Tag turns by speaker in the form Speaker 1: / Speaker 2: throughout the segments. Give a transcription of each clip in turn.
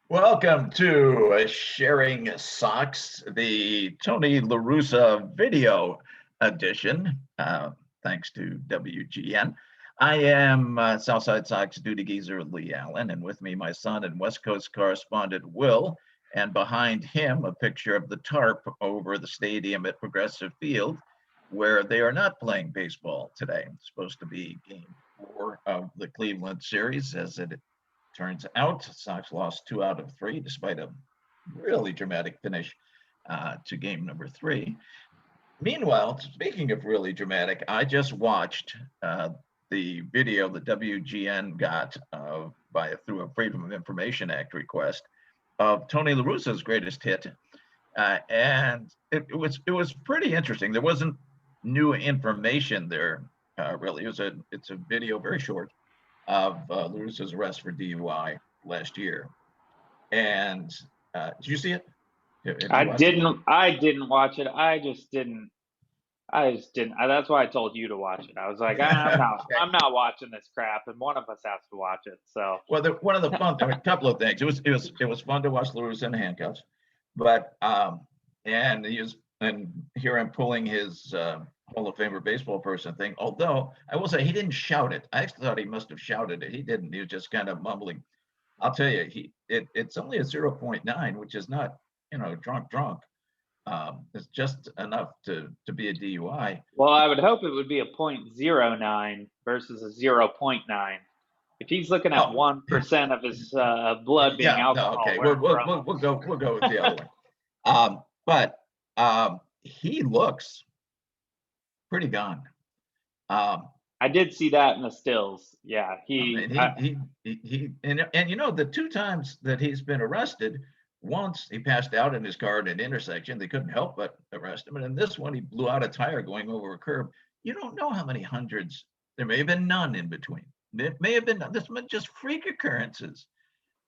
Speaker 1: Welcome to Sharing Sox, the Tony La Russa video edition, thanks to WGN. I am Southside Sox duty geezer Leigh Allan, and with me my son and West Coast correspondent Will, and behind him a picture of the tarp over the stadium at Progressive Field, where they are not playing baseball today. It's supposed to be Game 4 of the Cleveland series, as it turns out. Sox lost 2 out of 3, despite a really dramatic finish to game number 3. Meanwhile, speaking of really dramatic, I just watched the video that WGN got through a Freedom of Information Act request of Tony La Russa's greatest hit, and it was pretty interesting. There wasn't new information there, really. It's a video, very short, of La Russa's arrest for DUI last year. And did you see it?
Speaker 2: I didn't watch it. I just didn't. That's why I told you to watch it. I was like, I'm not watching this crap, and one of us has to watch it. So,
Speaker 1: well, one of the fun, a couple of things. It was fun to watch La Russa in handcuffs, but and here I'm pulling his Hall of Famer baseball person thing. Although I will say he didn't shout it. I actually thought he must have shouted it. He didn't. He was just kind of mumbling. I'll tell you, it's only a 0.9, which is not, drunk. It's just enough to be a DUI.
Speaker 2: Well, I would hope it would be a 0.09 versus a 0.9. If he's looking at 1% of his blood being alcohol,
Speaker 1: okay, we'll go with the other one. But he looks pretty gone.
Speaker 2: I did see that in the stills. Yeah,
Speaker 1: and the 2 times that he's been arrested, once he passed out in his car at an intersection, they couldn't help but arrest him, and in this one he blew out a tire going over a curb. You don't know how many hundreds. There may have been none in between. It may have been this just freak occurrences,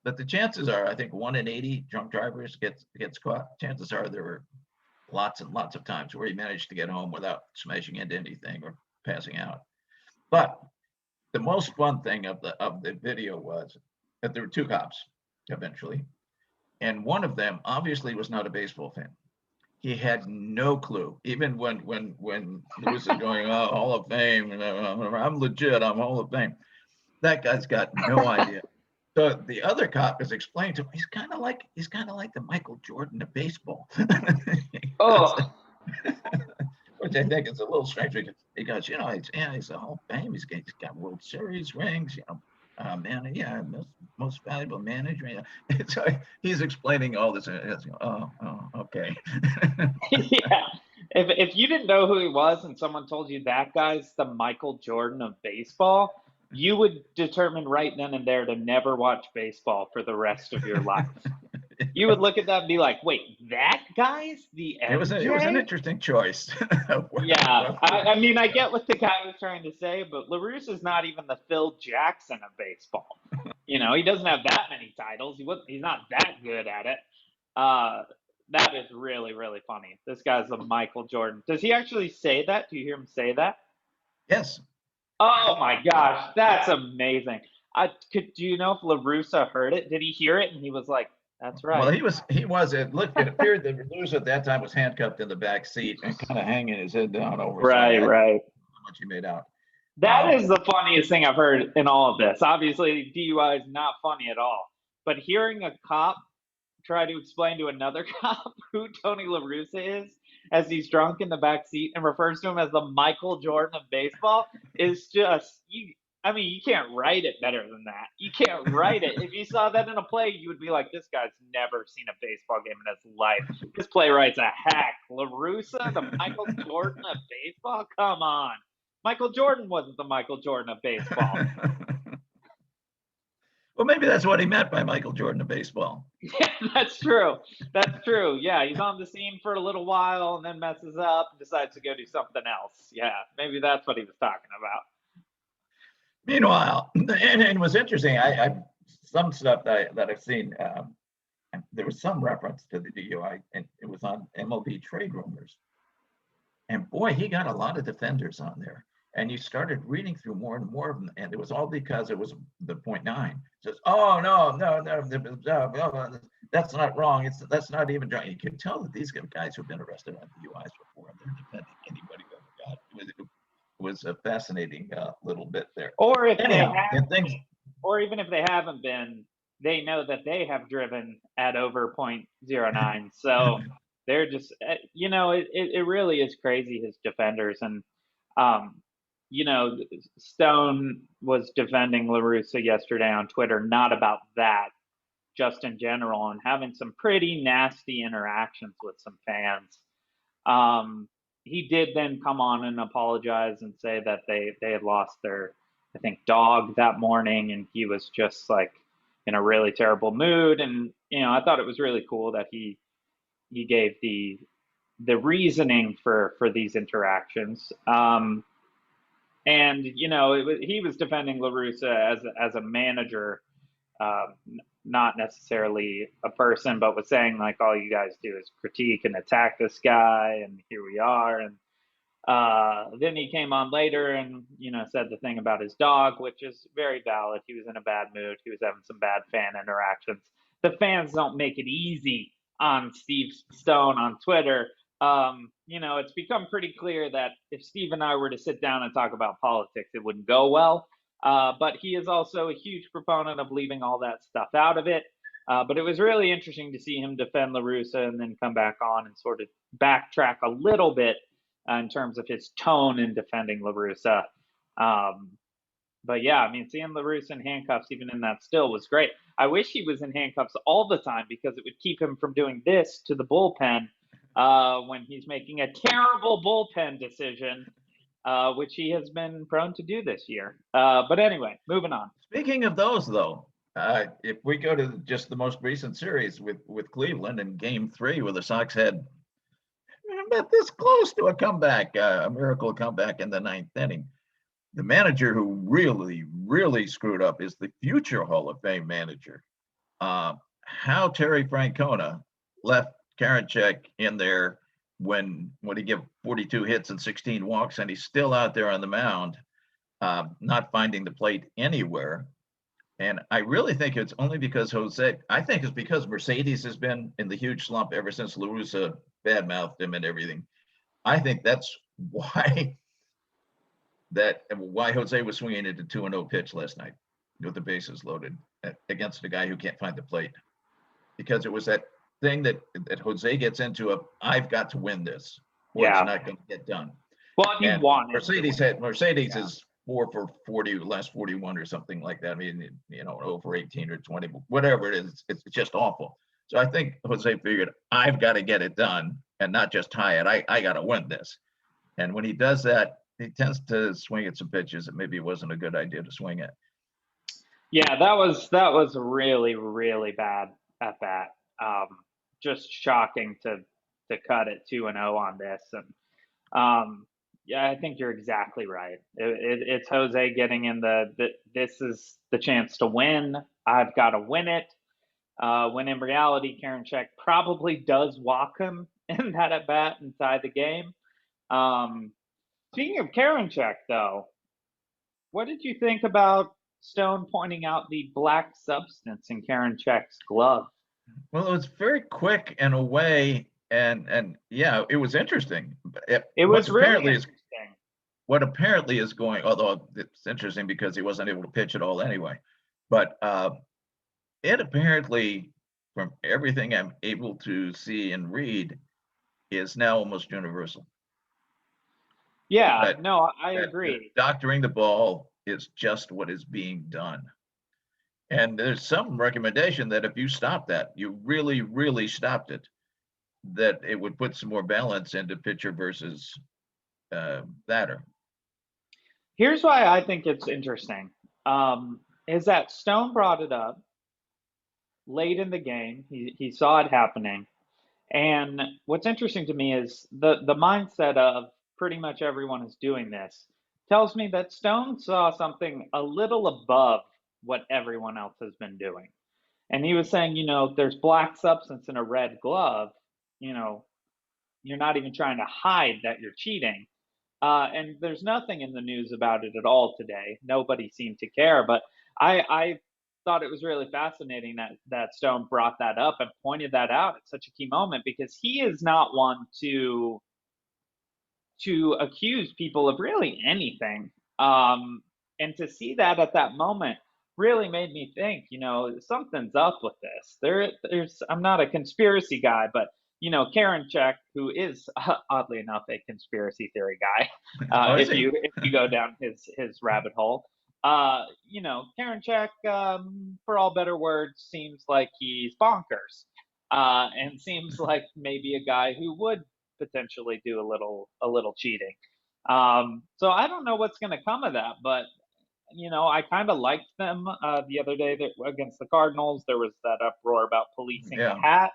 Speaker 1: but the chances are, I think 1 in 80 drunk drivers gets caught. Chances are there were lots and lots of times where he managed to get home without smashing into anything or passing out. But the most fun thing of the video was that there were 2 cops eventually, and one of them obviously was not a baseball fan. He had no clue, even when Lewis is going, "Oh, Hall of Fame, I'm legit, I'm Hall of Fame." That guy's got no idea. So the other cop is explaining to him, he's kind of like the Michael Jordan of baseball.
Speaker 2: Oh.
Speaker 1: Which I think is a little strange because he's a Hall of Fame. He's got World Series rings, most valuable manager. So he's explaining all this. Oh, okay.
Speaker 2: Yeah. If you didn't know who he was and someone told you that guy's the Michael Jordan of baseball, you would determine right then and there to never watch baseball for the rest of your life. You would look at that and be like, wait, that guy's the MJ?
Speaker 1: It was an interesting choice.
Speaker 2: Yeah. I mean, I get what the guy was trying to say, but La Russa's not even the Phil Jackson of baseball. He doesn't have that many titles. He's not that good at it. That is really, really funny. This guy's the Michael Jordan. Does he actually say that? Do you hear him say that?
Speaker 1: Yes.
Speaker 2: Oh my gosh, that's amazing. Do you know if La Russa heard it? Did he hear it and he was like, "That's right"?
Speaker 1: Well, he was. It appeared that La Russa at that time was handcuffed in the back seat and kind of hanging his head down over.
Speaker 2: Right.
Speaker 1: How much he made out.
Speaker 2: That is the funniest thing I've heard in all of this. Obviously, DUI is not funny at all. But hearing a cop try to explain to another cop who Tony La Russa is as he's drunk in the back seat and refers to him as the Michael Jordan of baseball is just, you can't write it better than that. You can't write it. If you saw that in a play, you would be like, this guy's never seen a baseball game in his life. This playwright's a hack. La Russa, the Michael Jordan of baseball? Come on. Michael Jordan wasn't the Michael Jordan of baseball.
Speaker 1: Well, maybe that's what he meant by Michael Jordan of baseball.
Speaker 2: Yeah, that's true. That's true. Yeah, he's on the scene for a little while and then messes up and decides to go do something else. Yeah, maybe that's what he was talking about.
Speaker 1: Meanwhile, and it was interesting. I some stuff that I've seen. There was some reference to the DUI, and it was on MLB Trade Rumors. And boy, he got a lot of defenders on there. And you started reading through more and more of them, and it was all because it was the .9. It says, oh no, that's not wrong. That's not even wrong. You can tell that these guys who've been arrested on DUIs before, and they're defending anybody who ever got it. It was a fascinating little bit there.
Speaker 2: Or if
Speaker 1: Anyhow,
Speaker 2: they have,
Speaker 1: things,
Speaker 2: or even if they haven't been, they know that they have driven at over .09. So they're just, it really is crazy, his defenders. And, Stone was defending La Russa yesterday on Twitter, not about that, just in general, and having some pretty nasty interactions with some fans. He did then come on and apologize and say that they had lost their, I think, dog that morning, and he was just like in a really terrible mood. And I thought it was really cool that he gave the reasoning for these interactions. And he was defending La Russa as a manager, not necessarily a person, but was saying like, all you guys do is critique and attack this guy, and here we are. And then he came on later and said the thing about his dog, which is very valid. He was in a bad mood. He was having some bad fan interactions. The fans don't make it easy on Steve Stone on Twitter. It's become pretty clear that if Steve and I were to sit down and talk about politics, it wouldn't go well. But he is also a huge proponent of leaving all that stuff out of it. But it was really interesting to see him defend La Russa and then come back on and sort of backtrack a little bit in terms of his tone in defending La Russa. But yeah, I mean, seeing La Russa in handcuffs, even in that still, was great. I wish he was in handcuffs all the time, because it would keep him from doing this to the bullpen when he's making a terrible bullpen decision, which he has been prone to do this year. But anyway, moving on.
Speaker 1: Speaking of those, though, if we go to just the most recent series with Cleveland in Game 3, where the Sox had this close to a comeback, a miracle comeback in the 9th inning, the manager who really, really screwed up is the future Hall of Fame manager. How Terry Francona left Karinchak in there when he gave 42 hits and 16 walks, and he's still out there on the mound, not finding the plate anywhere. And I really think it's only because I think it's because Mercedes has been in the huge slump ever since La Russa badmouthed him and everything. I think that's why Jose was swinging at a 2-0 pitch last night with the bases loaded against a guy who can't find the plate, because it was that thing that Jose gets into I've got to win this, or it's not going to get done.
Speaker 2: Well, he won.
Speaker 1: Mercedes is 4 for 40, last 41 or something like that. I mean, over 18 or 20, whatever it is, it's just awful. So I think Jose figured, I've got to get it done and not just tie it. I got to win this. And when he does that, he tends to swing at some pitches that maybe wasn't a good idea to swing at.
Speaker 2: Yeah, that was really, really bad at bat. Just shocking to cut it 2-0 on this. And yeah, I think you're exactly right. It's Jose getting in this is the chance to win. I've got to win it. When in reality, Karinchak probably does walk him in that at bat and tie the game. Speaking of Karinchak, though, what did you think about Stone pointing out the black substance in Karinchak's glove?
Speaker 1: Well, it was very quick in a way, and yeah, it was interesting.
Speaker 2: It was really interesting.
Speaker 1: What apparently is going, although it's interesting because he wasn't able to pitch at all anyway, but it apparently, from everything I'm able to see and read, is now almost universal.
Speaker 2: Yeah, I agree.
Speaker 1: Doctoring the ball is just what is being done. And there's some recommendation that if you stop that, you really, really stopped it, that it would put some more balance into pitcher versus batter.
Speaker 2: Here's why I think it's interesting, is that Stone brought it up late in the game. He saw it happening. And what's interesting to me is the mindset of pretty much everyone is doing this tells me that Stone saw something a little above what everyone else has been doing. And he was saying, there's black substance in a red glove, you're not even trying to hide that you're cheating. And there's nothing in the news about it at all today. Nobody seemed to care, but I thought it was really fascinating that Stone brought that up and pointed that out at such a key moment, because he is not one to accuse people of really anything. And to see that at that moment really made me think, something's up with this. There's I'm not a conspiracy guy, but Karinchak, who is oddly enough a conspiracy theory guy,
Speaker 1: Oh, is
Speaker 2: if
Speaker 1: he?
Speaker 2: you go down his rabbit hole, Karinchak, for all better words, seems like he's bonkers, and seems like maybe a guy who would potentially do a little cheating. So I don't know what's going to come of that, but I kind of liked them the other day against the Cardinals. There was that uproar about policing the
Speaker 1: Yeah.
Speaker 2: hat.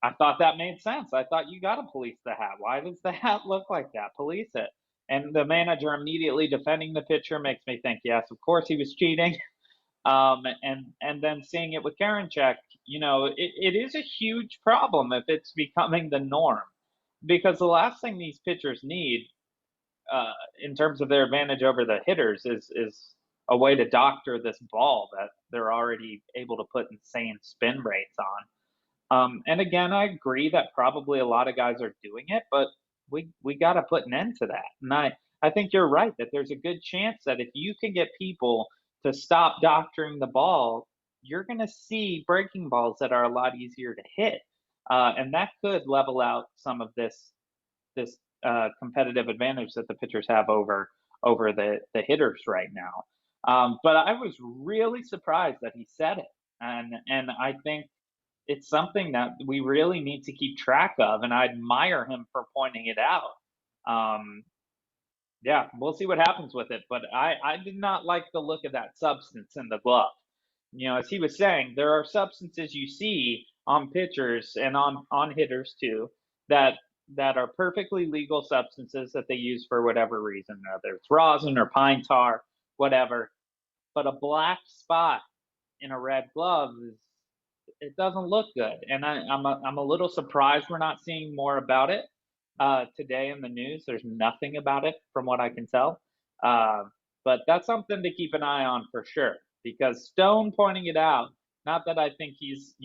Speaker 2: I thought that made sense. I thought you got to police the hat. Why does the hat look like that? Police it. And the manager immediately defending the pitcher makes me think, yes, of course he was cheating. And then seeing it with Karinchak, it is a huge problem if it's becoming the norm, because the last thing these pitchers need, in terms of their advantage over the hitters, is a way to doctor this ball that they're already able to put insane spin rates on. And again, I agree that probably a lot of guys are doing it, but we got to put an end to that. And I think you're right that there's a good chance that if you can get people to stop doctoring the ball, you're going to see breaking balls that are a lot easier to hit, and that could level out some of this competitive advantage that the pitchers have over the hitters right now. But I was really surprised that he said it, and I think it's something that we really need to keep track of, and I admire him for pointing it out. Um, yeah, we'll see what happens with it, but I did not like the look of that substance in the glove. As he was saying, there are substances you see on pitchers and on hitters too, that that are perfectly legal substances that they use for whatever reason, whether it's rosin or pine tar, whatever. But a black spot in a red glove it doesn't look good, and I'm a little surprised we're not seeing more about it today in the news. There's nothing about it from what I can tell, uh, but that's something to keep an eye on for sure. Because Stone pointing it out, not that I think he's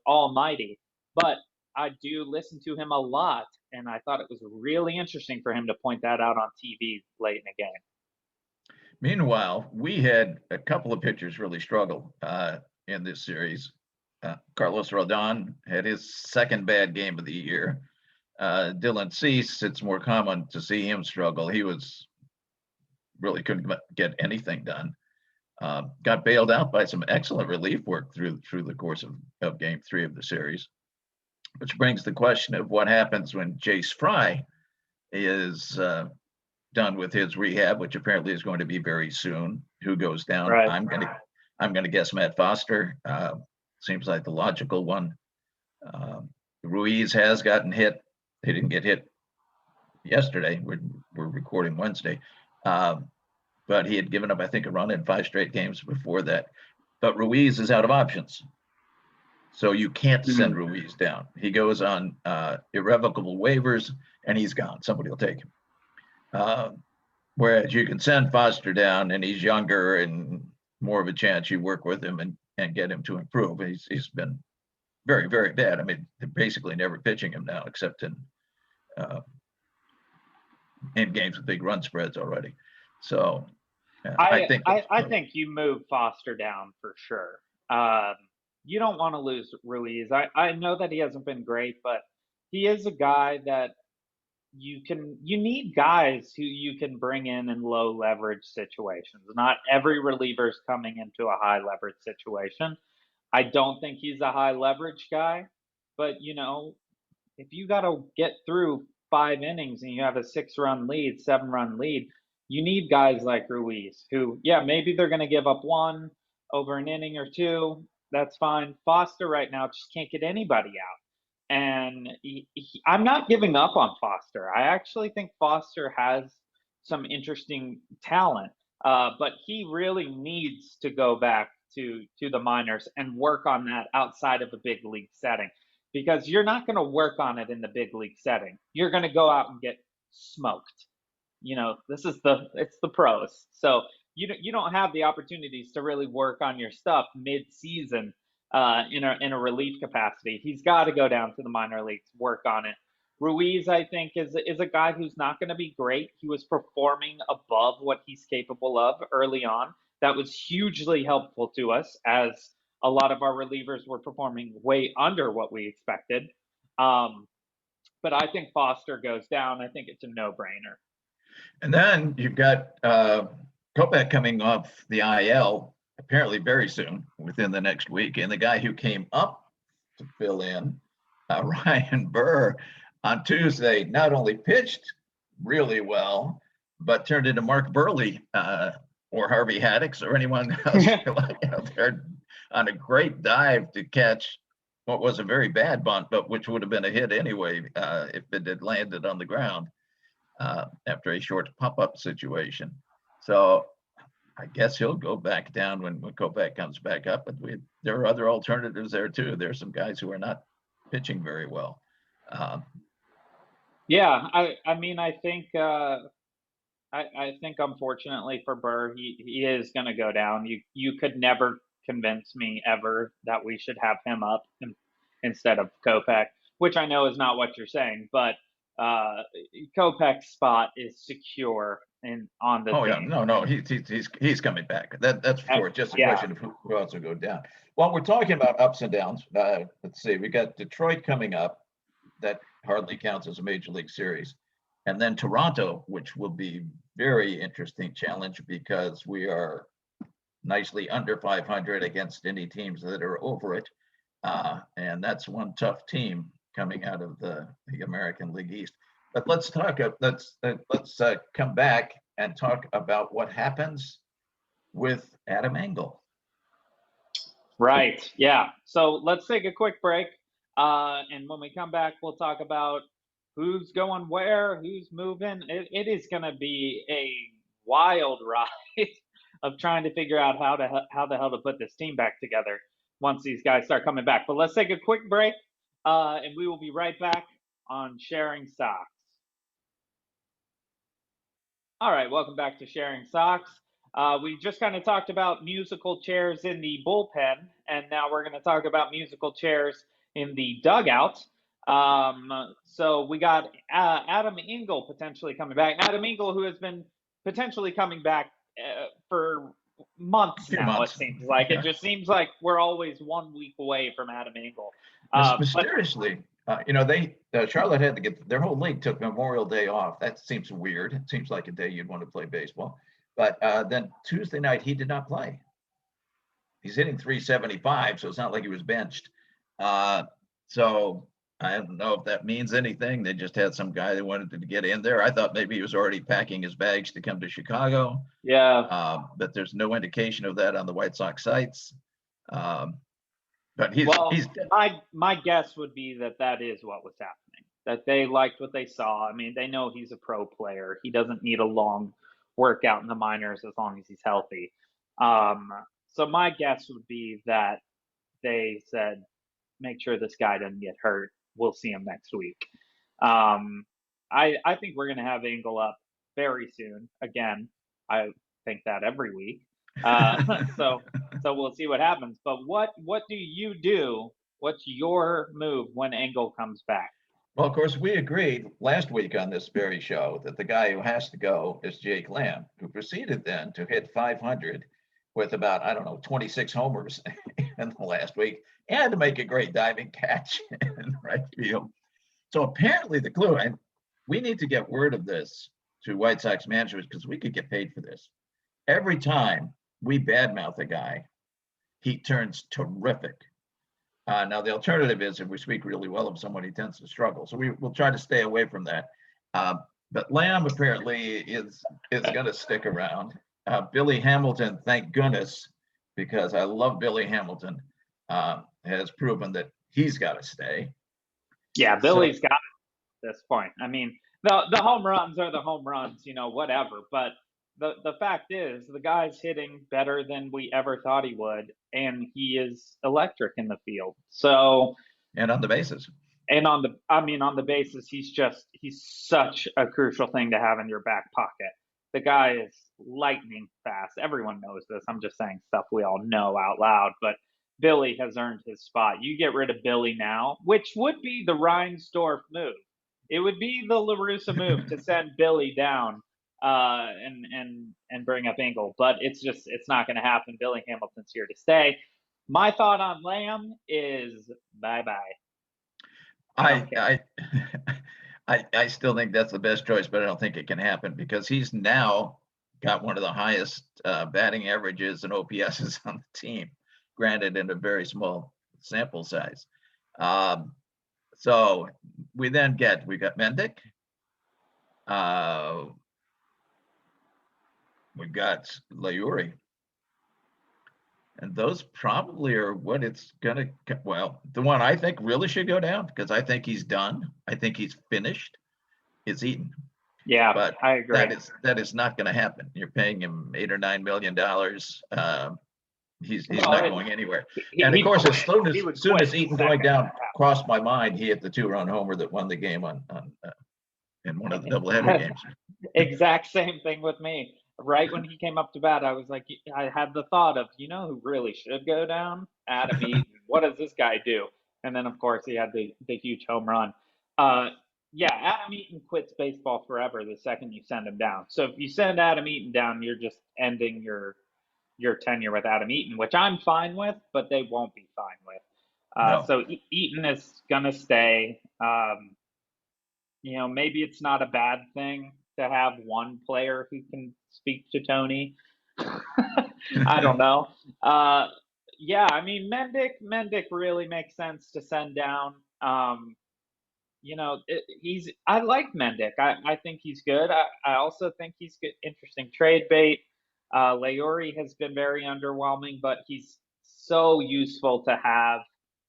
Speaker 2: almighty, but I do listen to him a lot, and I thought it was really interesting for him to point that out on TV late in the game.
Speaker 1: Meanwhile, we had a couple of pitchers really struggle in this series. Carlos Rodon had his second bad game of the year. Dylan Cease, it's more common to see him struggle. He really couldn't get anything done. Got bailed out by some excellent relief work through the course of Game 3 of the series, which brings the question of what happens when Jace Fry is done with his rehab, which apparently is going to be very soon. Who goes down?
Speaker 2: Right.
Speaker 1: I'm gonna guess Matt Foster. Seems like the logical one. Ruiz has gotten hit. He didn't get hit yesterday. We're recording Wednesday, but he had given up, I think, a run in 5 straight games before that. But Ruiz is out of options, so you can't send Ruiz down. He goes on irrevocable waivers, and he's gone. Somebody will take him. Whereas you can send Foster down, and he's younger and more of a chance you work with him and get him to improve. He's been very, very bad. I mean, they're basically never pitching him now, except in games with big run spreads already. So
Speaker 2: I think you move Foster down for sure. You don't want to lose Ruiz. I know that he hasn't been great, but he is a guy that you need guys who you can bring in low leverage situations. Not every reliever is coming into a high leverage situation. I don't think he's a high leverage guy, but if you got to get through 5 innings and you have a 6-run lead, 7-run lead, you need guys like Ruiz who, yeah, maybe they're going to give up 1 over an inning or 2. That's fine. Foster right now just can't get anybody out. And I'm not giving up on Foster. I actually think Foster has some interesting talent, but he really needs to go back to the minors and work on that outside of a big league setting, because you're not going to work on it in the big league setting. You're going to go out and get smoked. it's the pros. So you don't have the opportunities to really work on your stuff mid-season in a relief capacity. He's got to go down to the minor leagues, work on it. Ruiz, I think, is a guy who's not going to be great. He was performing above what he's capable of early on. That was hugely helpful to us, as a lot of our relievers were performing way under what we expected. But I think Foster goes down. I think it's a no-brainer.
Speaker 1: And then you've got Kopech coming off the IL apparently very soon, within the next week. And the guy who came up to fill in, Ryan Burr, on Tuesday, not only pitched really well, but turned into Mark Burley or Harvey Haddix or anyone else out there on a great dive to catch what was a very bad bunt, but which would have been a hit anyway if it had landed on the ground after a short pop-up situation. So I guess he'll go back down when Kopech comes back up. But there are other alternatives there too. There's some guys who are not pitching very well.
Speaker 2: Yeah, I mean, I think unfortunately for Burr, he is going to go down. You could never convince me ever that we should have him up instead of Kopech, which I know is not what you're saying, but Kopech's spot is secure on the team.
Speaker 1: Yeah, no, he's coming back. That's for sure. It's just a question of who else will go down. Well, we're talking about ups and downs. Let's see, we got Detroit coming up. That hardly counts as a major league series. And then Toronto, which will be very interesting challenge because we are nicely under 500 against any teams that are over it. And that's one tough team coming out of the American League East. But let's come back and talk about what happens with Adam Engel.
Speaker 2: Right. Yeah. So let's take a quick break. And when we come back, we'll talk about who's going where, who's moving. It is going to be a wild ride of trying to figure out how the hell to put this team back together once these guys start coming back. But let's take a quick break, and we will be right back on Sharing Sox. All right, welcome back to Sharing Sox. We just kind of talked about musical chairs in the bullpen, and now we're going to talk about musical chairs in the dugout. So we got Adam Engel potentially coming back. Adam Engel, who has been potentially coming back for months now, it seems like. Yeah. It just seems like we're always 1 week away from Adam Engel.
Speaker 1: Mysteriously, Charlotte had to get, their whole league took Memorial Day off. That seems weird. It seems like a day you'd want to play baseball. But then Tuesday night, he did not play. He's hitting 375, so it's not like he was benched. So I don't know if that means anything. They just had some guy that wanted to get in there. I thought maybe he was already packing his bags to come to Chicago.
Speaker 2: Yeah.
Speaker 1: But there's no indication of that on the White Sox sites. But
Speaker 2: my guess would be that is what was happening, that they liked what they saw. I mean, they know he's a pro player. He doesn't need a long workout in the minors as long as he's healthy. So my guess would be that they said, make sure this guy doesn't get hurt. We'll see him next week. I think we're going to have Engel up very soon. Again, I think that every week. So we'll see what happens. But what do you do? What's your move when Engel comes back?
Speaker 1: Well, of course, we agreed last week on this very show that the guy who has to go is Jake Lamb, who proceeded then to hit 500 with about, 26 homers in the last week, and to make a great diving catch in right field. So apparently the clue, and we need to get word of this to White Sox managers because we could get paid for this. Every time we badmouth a guy, he turns terrific. Now, the alternative is if we speak really well of someone, he tends to struggle. So we'll try to stay away from that. But Lamb apparently is going to stick around. Billy Hamilton, thank goodness, because I love Billy Hamilton, has proven that he's got to stay.
Speaker 2: Yeah, Billy's got it at this point. I mean, the home runs are the home runs, whatever. But the fact is, the guy's hitting better than we ever thought he would, and he is electric in the field. So,
Speaker 1: and on the bases.
Speaker 2: And on the basis he's such a crucial thing to have in your back pocket. The guy is lightning fast. Everyone knows this. I'm just saying stuff we all know out loud, but Billy has earned his spot. You get rid of Billy now, which would be the Reinsdorf move. It would be the La Russa move to send Billy down and bring up Engel, but it's not going to happen. Billy Hamilton's here to stay. My thought on Lamb is bye-bye.
Speaker 1: I still think that's the best choice, but I don't think it can happen because he's now got one of the highest batting averages and OPSs on the team, granted in a very small sample size. So we got Mendick. We've got Leury. And those probably are what it's going to, well, the one I think really should go down because I think he's done. I think he's finished. Is Eaton.
Speaker 2: Yeah,
Speaker 1: but
Speaker 2: I agree.
Speaker 1: That is not going to happen. You're paying him $8 or $9 million. He's
Speaker 2: Well,
Speaker 1: not going anywhere. And of course, as soon as Eaton going down crossed my mind, he hit the 2-run homer that won the game in one of the doubleheader games.
Speaker 2: Exact same thing with me. Right when he came up to bat, I was like, I had the thought of, who really should go down? Adam Eaton. What does this guy do? And then, of course, he had the huge home run. Yeah, Adam Eaton quits baseball forever the second you send him down. So if you send Adam Eaton down, you're just ending your tenure with Adam Eaton, which I'm fine with, but they won't be fine with.
Speaker 1: No.
Speaker 2: So Eaton is going to stay. Maybe it's not a bad thing to have one player who can speak to Tony. I don't know. Yeah, I mean, Mendick really makes sense to send down. I like Mendick. I think he's good. I also think he's good, interesting trade bait. Leury has been very underwhelming, but he's so useful to have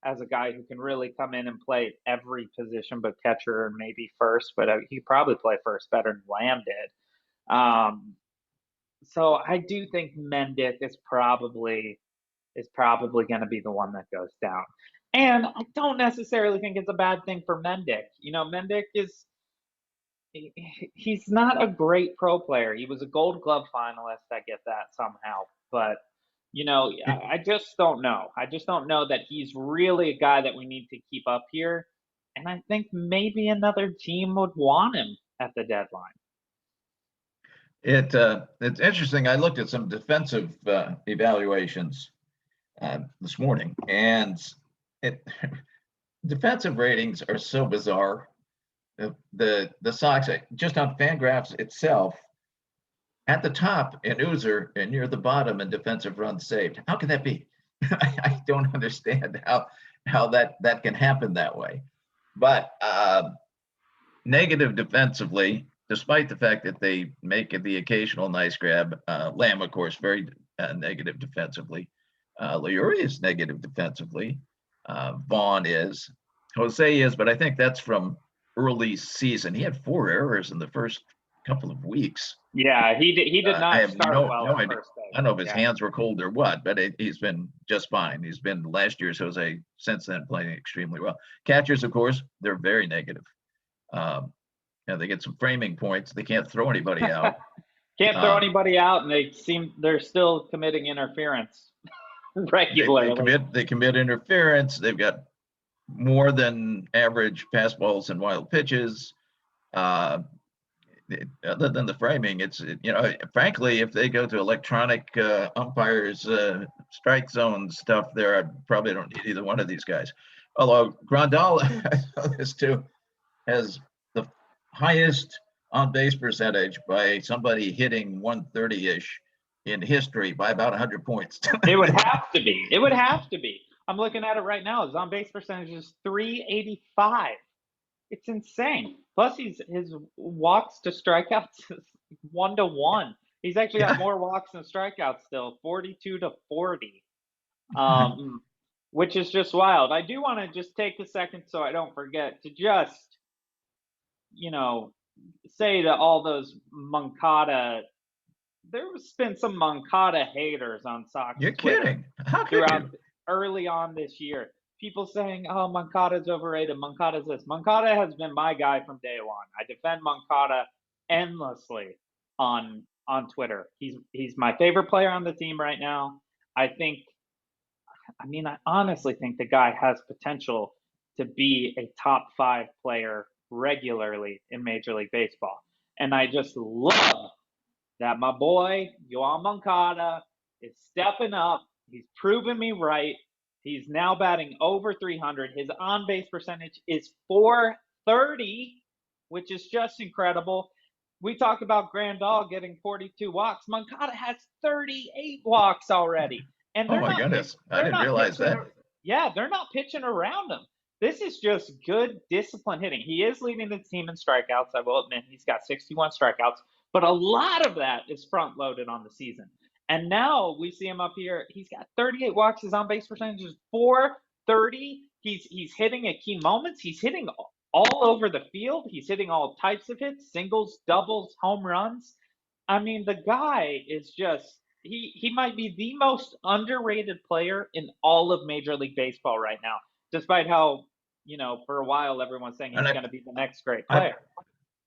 Speaker 2: as a guy who can really come in and play every position but catcher and maybe first, but he probably play first better than Lamb did. So I do think Mendick is probably going to be the one that goes down. And I don't necessarily think it's a bad thing for Mendick. Mendick he's not a great pro player. He was a Gold Glove finalist. I get that somehow, but I just don't know. I just don't know that he's really a guy that we need to keep up here. And I think maybe another team would want him at the deadline.
Speaker 1: It's interesting. I looked at some defensive evaluations this morning, and defensive ratings are so bizarre. The Sox, just on Fangraphs itself, at the top in User and near the bottom in defensive runs saved. How can that be? I don't understand how that can happen that way. But negative defensively, despite the fact that they make the occasional nice grab. Lamb, of course, very negative defensively. Leury is negative defensively. Vaughn is. Jose is, but I think that's from early season. He had 4 errors in the first couple of weeks.
Speaker 2: Yeah, he did not start well.
Speaker 1: No idea. I don't know if his hands were cold or what, but he's been just fine. He's been last year's Jose since then, playing extremely well. Catchers, of course, they're very negative. They get some framing points. They can't throw anybody out.
Speaker 2: Can't throw anybody out, and they're still committing interference regularly.
Speaker 1: They commit interference. They've got more than average pass balls and wild pitches. Other than the framing, it's frankly, if they go to electronic umpires strike zone stuff there, I probably don't need either one of these guys. Although Grandal, I saw this too, has the highest on base percentage by somebody hitting 130-ish in history by about 100 points.
Speaker 2: It would have to be. It would have to be. I'm looking at it right now. His on base percentage is 385. It's insane. Plus, his walks to strikeouts is 1-to-1. He's actually got more walks than strikeouts still, 42-40, which is just wild. I do want to just take a second so I don't forget to just, say to all those Moncada. There's been some Moncada haters on Sox.
Speaker 1: You're
Speaker 2: Twitter
Speaker 1: kidding? How could you?
Speaker 2: Early on this year. people saying, "Oh, Moncada's overrated. Moncada's this." Moncada has been my guy from day one. I defend Moncada endlessly on Twitter. He's my favorite player on the team right now. I honestly think the guy has potential to be a top 5 player regularly in Major League Baseball. And I just love that my boy, Yoan Moncada, is stepping up. He's proven me right. He's now batting over 300. His on base percentage is 430, which is just incredible. We talk about Grandal getting 42 walks. Moncada has 38 walks already. And
Speaker 1: Oh my goodness, I didn't realize that.
Speaker 2: Yeah, they're not pitching around him. This is just good, disciplined hitting. He is leading the team in strikeouts. I will admit he's got 61 strikeouts, but a lot of that is front loaded on the season. And now we see him up here. He's got 38 walks. His on base percentage is 430. He's hitting at key moments. He's hitting all over the field. He's hitting all types of hits, singles, doubles, home runs. I mean, the guy is just he might be the most underrated player in all of Major League Baseball right now, despite how, for a while everyone's saying he's going to be the next great player.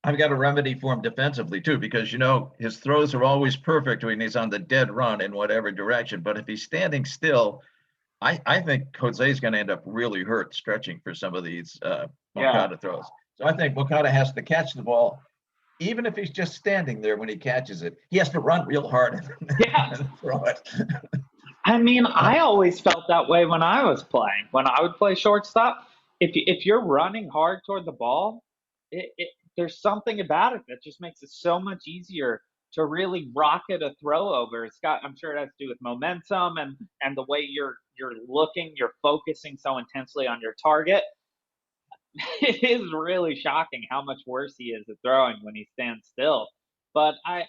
Speaker 1: I've got a remedy for him defensively too, because his throws are always perfect when he's on the dead run in whatever direction. But if he's standing still, I think Jose's going to end up really hurt stretching for some of these Moncada throws. So I think Moncada has to catch the ball. Even if he's just standing there when he catches it, he has to run real hard and throw it.
Speaker 2: I mean, I always felt that way when I was playing. When I would play shortstop, if you're running hard toward the ball, there's something about it that just makes it so much easier to really rocket a throw over. I'm sure it has to do with momentum and the way you're focusing so intensely on your target. It is really shocking how much worse he is at throwing when he stands still. But I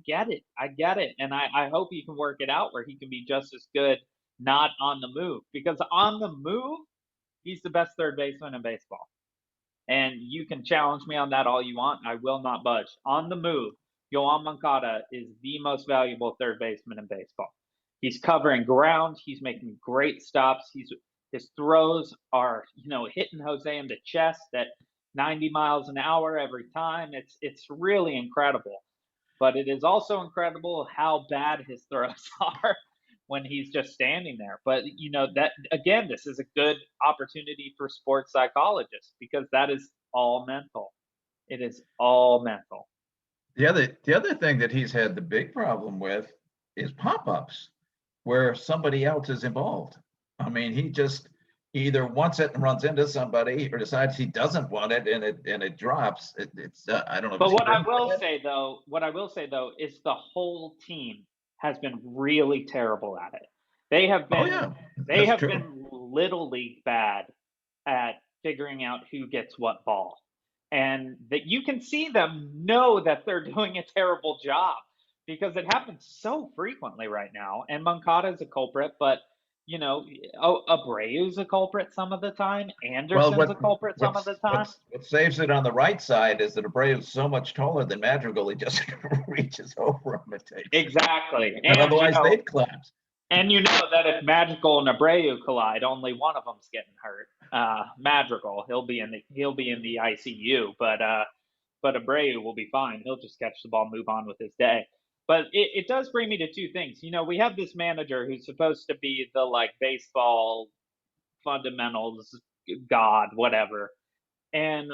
Speaker 2: get it. And I hope he can work it out where he can be just as good not on the move. Because on the move, he's the best third baseman in baseball. And you can challenge me on that all you want. I will not budge. On the move, Yoan Moncada is the most valuable third baseman in baseball. He's covering ground. He's making great stops. His throws are, hitting Jose in the chest at 90 miles an hour every time. It's really incredible. But it is also incredible how bad his throws are when he's just standing there. But, that again, this is a good opportunity for sports psychologists because that is all mental. It is all mental.
Speaker 1: The other thing that he's had the big problem with is pop-ups where somebody else is involved. I mean, he just either wants it and runs into somebody, or decides he doesn't want it and it drops. I don't know.
Speaker 2: But what I will say though is the whole team has been really terrible at it. They have been been little league bad at figuring out who gets what ball, and that you can see them know that they're doing a terrible job because it happens so frequently right now. And Moncada is a culprit, but Abreu's a culprit some of the time. Anderson's a culprit some of the time.
Speaker 1: What saves it on the right side is that Abreu is so much taller than Madrigal, he just reaches over him.
Speaker 2: Exactly.
Speaker 1: And otherwise they'd collapse.
Speaker 2: And that if Madrigal and Abreu collide, only one of them's getting hurt. Madrigal, he'll be in the ICU, but Abreu will be fine. He'll just catch the ball, move on with his day. But it does bring me to two things. We have this manager who's supposed to be the baseball fundamentals god, whatever. And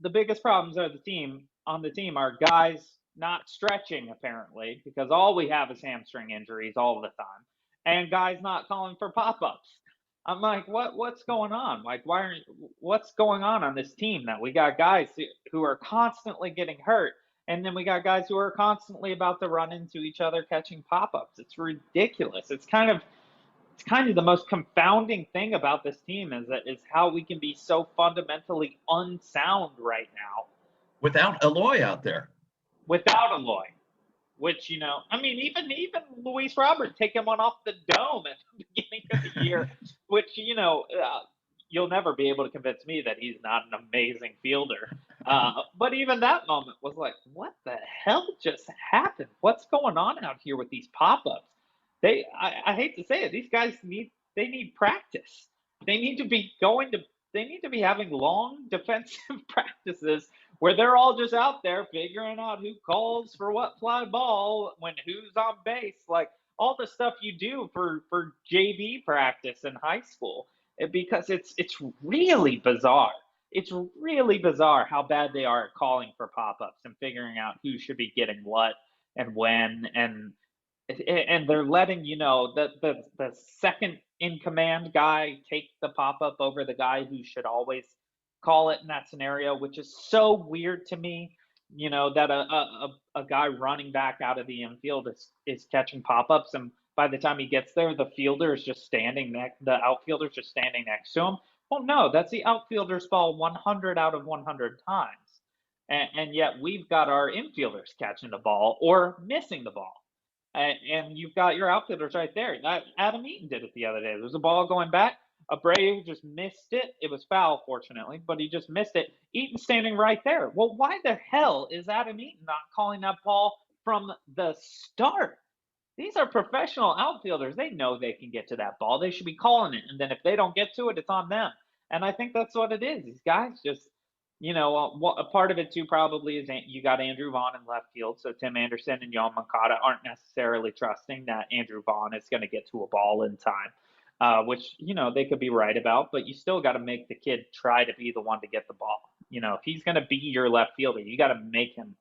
Speaker 2: the biggest problems on the team are guys not stretching apparently, because all we have is hamstring injuries all the time, and guys not calling for pop-ups. I'm like, what's going on? What's going on this team that we got guys who are constantly getting hurt? And then we got guys who are constantly about to run into each other catching pop-ups. It's ridiculous. It's kind of the most confounding thing about this team is how we can be so fundamentally unsound right now.
Speaker 1: Without Eloy out there.
Speaker 2: Without Eloy. Which, even Luis Robert taking one off the dome at the beginning of the year, which, you'll never be able to convince me that he's not an amazing fielder. But even that moment was like, what the hell just happened? What's going on out here with these pop-ups? I hate to say it, these guys need they need practice. They need to be going to they need to be having long defensive practices where they're all just out there figuring out who calls for what fly ball when who's on base, like all the stuff you do for JV practice in high school. Because it's really bizarre. It's really bizarre how bad they are at calling for pop-ups and figuring out who should be getting what and when, and they're letting the second in command guy take the pop-up over the guy who should always call it in that scenario, which is so weird to me. That a guy running back out of the infield is catching pop-ups, and by the time he gets there, the outfielder's just standing next to him. Well, no, that's the outfielder's ball 100 out of 100 times. And yet we've got our infielders catching the ball or missing the ball. And you've got your outfielders right there. Adam Eaton did it the other day. There was a ball going back. Abreu just missed it. It was foul, fortunately, but he just missed it. Eaton standing right there. Well, why the hell is Adam Eaton not calling that ball from the start? These are professional outfielders. They know they can get to that ball. They should be calling it. And then if they don't get to it, it's on them. And I think that's what it is. These guys just, a part of it too probably is you got Andrew Vaughn in left field. So Tim Anderson and Yoan Moncada aren't necessarily trusting that Andrew Vaughn is going to get to a ball in time, which, they could be right about. But you still got to make the kid try to be the one to get the ball. If he's going to be your left fielder, you got to make him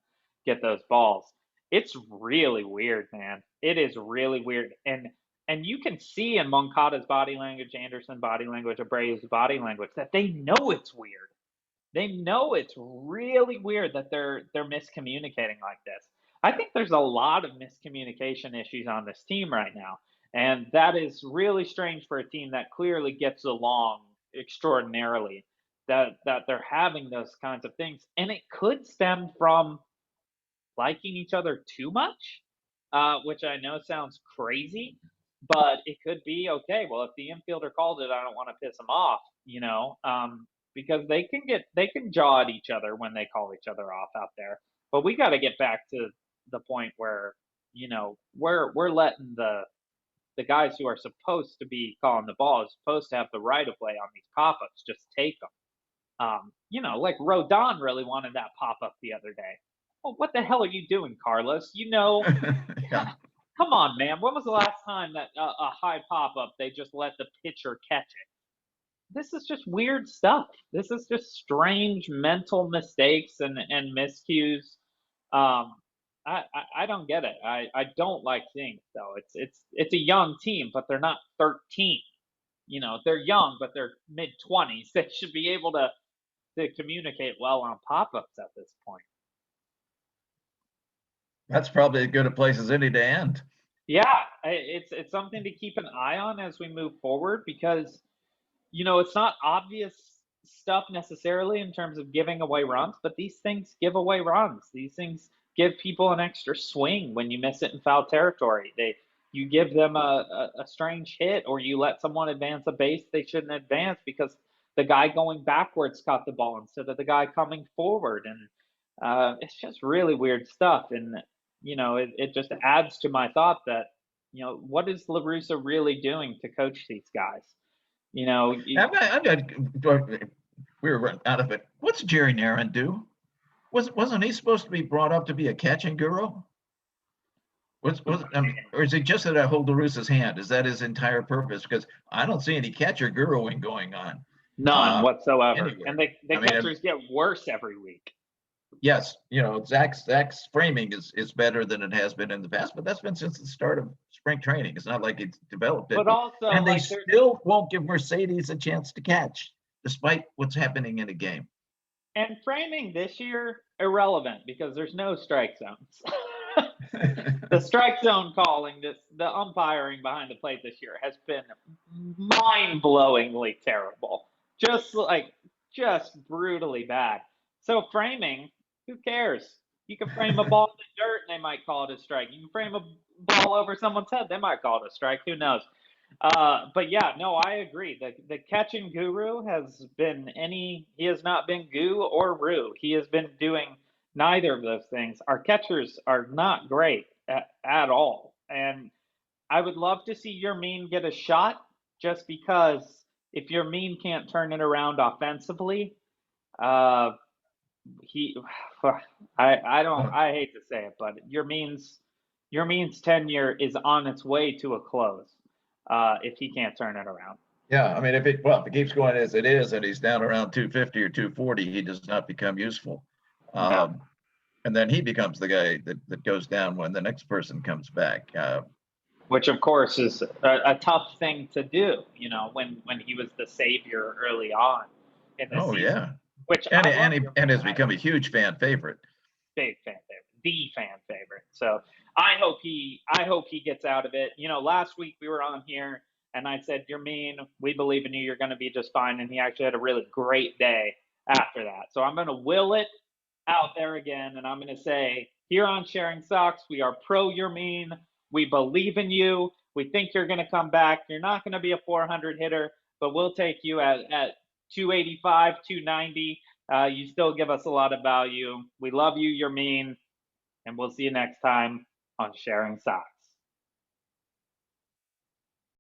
Speaker 2: get those balls. It's really weird, man. It is really weird. And you can see in Moncada's body language, Anderson's body language, Abreu's body language that they know it's weird. They know it's really weird that they're miscommunicating like this. I think there's a lot of miscommunication issues on this team right now. And that is really strange for a team that clearly gets along extraordinarily, that they're having those kinds of things. And it could stem from liking each other too much, which I know sounds crazy, but it could be okay. Well, if the infielder called it, I don't want to piss him off, because they can jaw at each other when they call each other off out there. But we got to get back to the point where we're letting the guys who are supposed to be calling the ball, supposed to have the right of way on these pop-ups, just take them. Like Rodon really wanted that pop-up the other day. Well, what the hell are you doing, Carlos?
Speaker 1: Yeah.
Speaker 2: Come on, man. When was the last time that a high pop-up, they just let the pitcher catch it? This is just weird stuff. This is just strange mental mistakes and miscues. I don't get it. I don't like seeing it, though. It's a young team, but they're not 13. They're young, but they're mid-20s. They should be able to communicate well on pop-ups at this point.
Speaker 1: That's probably as good a place as any to end.
Speaker 2: Yeah, it's something to keep an eye on as we move forward, because it's not obvious stuff necessarily in terms of giving away runs, but these things give away runs. These things give people an extra swing when you miss it in foul territory. You give them a strange hit, or you let someone advance a base they shouldn't advance because the guy going backwards caught the ball instead of the guy coming forward. And it's just really weird stuff. And it just adds to my thought that, what is La Russa really doing to coach these guys? We
Speaker 1: were running out of it. What's Jerry Narron do? Wasn't he supposed to be brought up to be a catching guru? Or is it just that I hold La Russa's hand? Is that his entire purpose? Because I don't see any catcher guruing going on.
Speaker 2: None whatsoever.
Speaker 1: Anywhere.
Speaker 2: And the catchers get worse every week.
Speaker 1: Yes, Zach's framing is better than it has been in the past, but that's been since the start of spring training. It's not like it's developed it.
Speaker 2: But also,
Speaker 1: and they still won't give Mercedes a chance to catch, despite what's happening in a game.
Speaker 2: And framing this year, irrelevant, because there's no strike zones. The strike zone calling, the umpiring behind the plate this year has been mind-blowingly terrible. Just brutally bad. So framing, who cares? You can frame a ball in the dirt and they might call it a strike. You can frame a ball over someone's head, they might call it a strike. Who knows? But yeah, no, I agree. The catching guru he has not been goo or roo. He has been doing neither of those things. Our catchers are not great at all. And I would love to see Yermin get a shot just because if Yermin can't turn it around offensively, he, I hate to say it, but Yermin's tenure is on its way to a close if he can't turn it around.
Speaker 1: Yeah, I mean, if it keeps going as it is, and he's down around 250 or 240, he does not become useful. And then he becomes the guy that goes down when the next person comes back.
Speaker 2: Which, of course, is a tough thing to do, you know, when he was the savior early on in the season.
Speaker 1: Yeah.
Speaker 2: Which
Speaker 1: and has become a huge fan favorite.
Speaker 2: Big fan favorite, the fan favorite. So I hope he gets out of it. You know, last week we were on here and I said, Yermin, we believe in you. You're going to be just fine. And he actually had a really great day after that. So I'm going to will it out there again. And I'm going to say, here on Sharing Sox, we are pro Yermin. We believe in you. We think you're going to come back. You're not going to be a 400 hitter, but we'll take you at 285, 290. You still give us a lot of value. We love you, Yermin, and we'll see you next time on Sharing Sox.